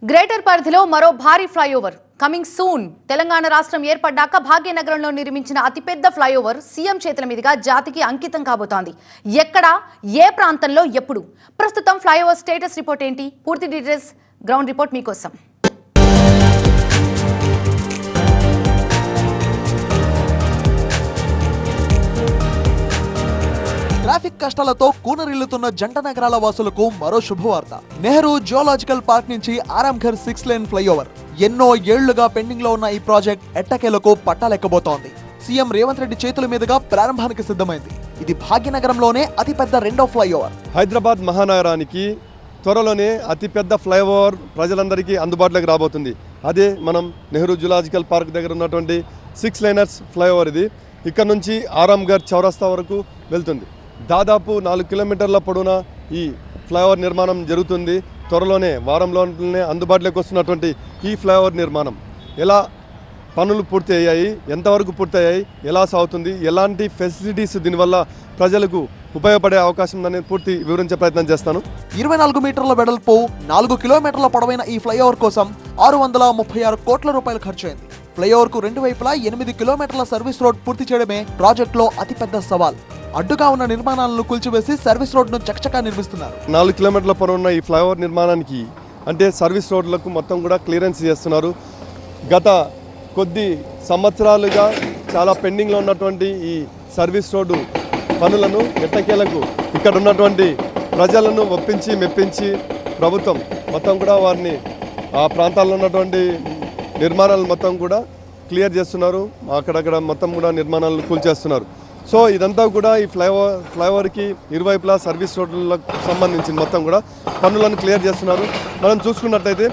Greater పరిధిలో మరో భారీ ఫ్లైఓవర్ కమింగ్ సూన్. తెలంగాణ రాష్ట్రం ఏర్పడ్డాక భాగ్యనగరంలో నిర్మించిన అతిపెద్ద ఫ్లైఓవర్ సీఎం చేతుల మీదుగా జాతికి అంకితం కాబోతోంది. ఎక్కడ, ఏ ప్రాంతంలో, ఎప్పుడు? ప్రస్తుతం ఫ్లైఓవర్ స్టేటస్ రిపోర్ట్ ఏంటి? పూర్తి డీటెయిల్స్ గ్రౌండ్ రిపోర్ట్ మీకోసం. ట్రాఫిక్ కష్టాలతో కూనరిల్లుతున్న జంట నగరాల వాసులకు మరో శుభవార్త. నెహ్రూ జియోలాజికల్ పార్క్ నుంచి ఆరాంఘర్ 6 లేన్ ఫ్లైఓవర్. ఎన్నో ఏళ్లుగా పెండింగ్ లో ఉన్న ఈ ప్రాజెక్ట్ ఎట్టకేలకు పట్టాలెక్కబోతోంది. సీఎం రేవంత్ రెడ్డి చేతుల మీదుగా ప్రారంభానికి సిద్ధమైంది. ఇది భాగ్యనగరంలోనే అతిపెద్ద రెండో ఫ్లైఓవర్. హైదరాబాద్ మహానగరానికి త్వరలోనే అతిపెద్ద ఫ్లైఓవర్ ప్రజలందరికీ అందుబాటులోకి రాబోతుంది. అదే మనం నెహ్రూ జులాజికల్ పార్క్ దగ్గర ఉన్నటువంటి 6 లేనర్స్ ఫ్లైఓవర్. ఇది ఇక్కడ నుంచి ఆరాంఘర్ చౌరస్తా వరకు వెళ్తుంది. దాదాపు 4 కిలోమీటర్ల పొడవున ఈ ఫ్లైఓవర్ నిర్మాణం జరుగుతుంది. త్వరలోనే వారంలోనే అందుబాటులోకి వస్తున్నటువంటి ఈ ఫ్లైఓవర్ నిర్మాణం ఎలా పనులు పూర్తి అయ్యాయి, ఎంతవరకు పూర్తయ్యాయి, ఎలా సాగుతుంది, ఎలాంటి ఫెసిలిటీస్ దీనివల్ల ప్రజలకు ఉపయోగపడే అవకాశం ఉందని పూర్తి వివరించే ప్రయత్నం చేస్తాను. 24 మీటర్ల వెడల్పు, 4 కిలోమీటర్ల పొడవైన ఈ ఫ్లైఓవర్ కోసం 636 కోట్ల రూపాయలు ఖర్చయింది. ఫ్లైఓవర్ కు రెండు వైపులా 8 కిలోమీటర్ల సర్వీస్ రోడ్ పూర్తి చేయడమే ప్రాజెక్టులో అతిపెద్ద సవాల్. అడ్డుగా ఉన్న నిర్మాణాలను కూల్చివేసి సర్వీస్ రోడ్ను చకచకా నిర్మిస్తున్నారు. 4 కిలోమీటర్ల పొడవున్న ఈ ఫ్లైఓవర్ నిర్మాణానికి అంటే సర్వీస్ రోడ్లకు మొత్తం కూడా క్లియరెన్స్ చేస్తున్నారు. గత కొద్ది సంవత్సరాలుగా చాలా పెండింగ్లో ఉన్నటువంటి ఈ సర్వీస్ రోడ్డు పనులను ఎట్టకేలకు ఇక్కడ ఉన్నటువంటి ప్రజలను ఒప్పించి మెప్పించి ప్రభుత్వం మొత్తం కూడా వారిని ఆ ప్రాంతాల్లో ఉన్నటువంటి నిర్మాణాలు మొత్తం కూడా క్లియర్ చేస్తున్నారు. అక్కడక్కడ మొత్తం కూడా నిర్మాణాలను కూల్చేస్తున్నారు. సో ఇదంతా కూడా ఈ ఫ్లైఓవర్కి ఇరువైపులా సర్వీస్ రోడ్లకు సంబంధించిన మొత్తం కూడా పనులను క్లియర్ చేస్తున్నారు. మనం చూసుకున్నట్లయితే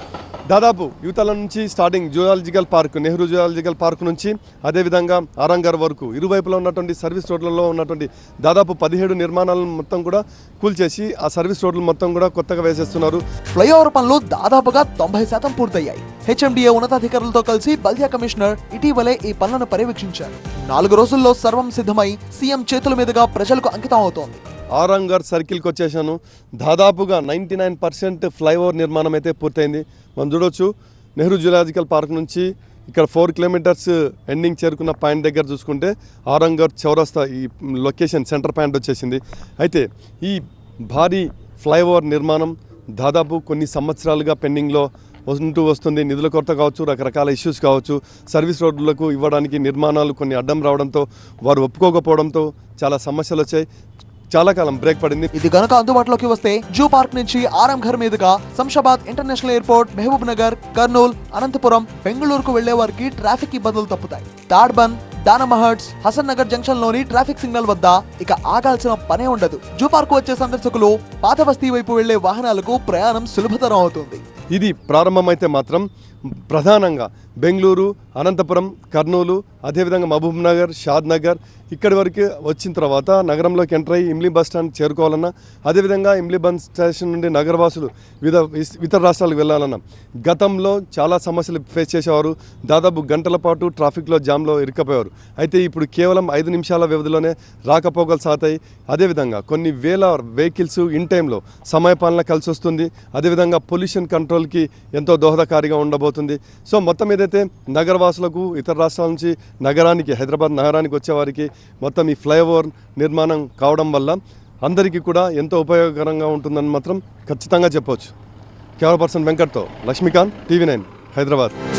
దాదాపు యువతల నుంచి starting zoological park, Nehru zoological park నుంచి అదేవిధంగా ఆరాంఘర్ వరకు ఇరువైపులా ఉన్నటువంటి సర్వీస్ రోడ్లలో ఉన్నటువంటి దాదాపు 17 నిర్మాణాలను మొత్తం కూడా కూల్చేసి ఆ సర్వీస్ రోడ్లు మొత్తం కూడా కొత్తగా వేసేస్తున్నారు. ఫ్లైఓవర్ పనులు దాదాపుగా 90% పూర్తయ్యాయి. హెచ్ఎండిఏ ఉన్నతాధికారులతో కలిసి బల్దియా కమిషనర్ ఇటీవలే ఈ పనులను పర్యవేక్షించారు. 4 రోజుల్లో సర్వం సిద్ధమై సీఎం చేతుల మీదుగా ప్రజలకు అంకితం అవుతోంది. ఆరాంఘర్ సర్కిల్కి వచ్చేసాను. దాదాపుగా 99% ఫ్లైఓవర్ నిర్మాణం అయితే పూర్తయింది. మనం చూడవచ్చు నెహ్రూ జులాజికల్ పార్క్ నుంచి ఇక్కడ 4 కిలోమీటర్స్ ఎండింగ్ చేరుకున్న పాయింట్ దగ్గర చూసుకుంటే ఆరాంఘర్ చౌరస్తా ఈ లొకేషన్ సెంటర్ పాయింట్ వచ్చేసింది. అయితే ఈ భారీ ఫ్లైఓవర్ నిర్మాణం దాదాపు కొన్ని సంవత్సరాలుగా పెండింగ్లో ఉంటూ వస్తుంది. నిధుల కొరత కావచ్చు, రకరకాల ఇష్యూస్ కావచ్చు, సర్వీస్ రోడ్లకు ఇవ్వడానికి నిర్మాణాలు కొన్ని అడ్డం రావడంతో వారు ఒప్పుకోకపోవడంతో చాలా సమస్యలు వచ్చాయి. చాలా కాలం బ్రేక్ పడింది. ఇది గనుక అందుబాటులోకి వస్తే జూ పార్క్ నుంచి ఆరాంఘర్ మీదుగా శంషాబాద్ ఇంటర్నేషనల్ ఎయిర్పోర్ట్, మహబూబ్ నగర్, కర్నూల్, అనంతపురం, బెంగళూరుకు వెళ్లే వారికి ట్రాఫిక్ ఇబ్బందులు తప్పుతాయి. తాడ్బన్, దానమహట్స్, హసన్ నగర్ జంక్షన్ లోని ట్రాఫిక్ సిగ్నల్ వద్ద ఇక ఆగాల్సిన పనే ఉండదు. జూ పార్క్ వచ్చే సందర్శకులు పాత బస్తీ వైపు వెళ్లే వాహనాలకు ప్రయాణం సులభతరం అవుతుంది. ఇది ప్రారంభమైతే మాత్రం ప్రధానంగా బెంగళూరు, అనంతపురం, కర్నూలు, అదేవిధంగా మహబూబ్ నగర్, షాద్ నగర్ ఇక్కడి వరకు వచ్చిన తర్వాత నగరంలోకి ఎంటర్ అయ్యి ఇమ్లీ బస్ స్టాండ్ చేరుకోవాలన్నా, అదేవిధంగా ఇమ్లీ బస్ స్టేషన్ నుండి నగరవాసులు ఇతర రాష్ట్రాలకు వెళ్ళాలన్నా గతంలో చాలా సమస్యలు ఫేస్ చేసేవారు. దాదాపు గంటల పాటు ట్రాఫిక్లో జామ్లో ఇరుక్కపోయారు. అయితే ఇప్పుడు కేవలం 5 నిమిషాల వ్యవధిలోనే రాకపోకలు సాగుతాయి. అదేవిధంగా కొన్ని వేల వెహికల్స్ ఇన్ టైంలో సమయపాలన కలిసి వస్తుంది. అదేవిధంగా పొల్యూషన్ కంట్రోల్కి ఎంతో దోహదకారిగా ఉండబోతుంది. సో మొత్తం ఏదైతే నగరవాసులకు ఇతర రాష్ట్రాల నుంచి నగరానికి, హైదరాబాద్ నగరానికి వచ్చేవారికి మొత్తం ఈ ఫ్లైఓవర్ నిర్మాణం కావడం వల్ల అందరికీ కూడా ఎంతో ఉపయోగకరంగా ఉంటుందని మాత్రం ఖచ్చితంగా చెప్పవచ్చు. కెమెరా పర్సన్ వెంకట్తో లక్ష్మీకాంత్, TV9 హైదరాబాద్.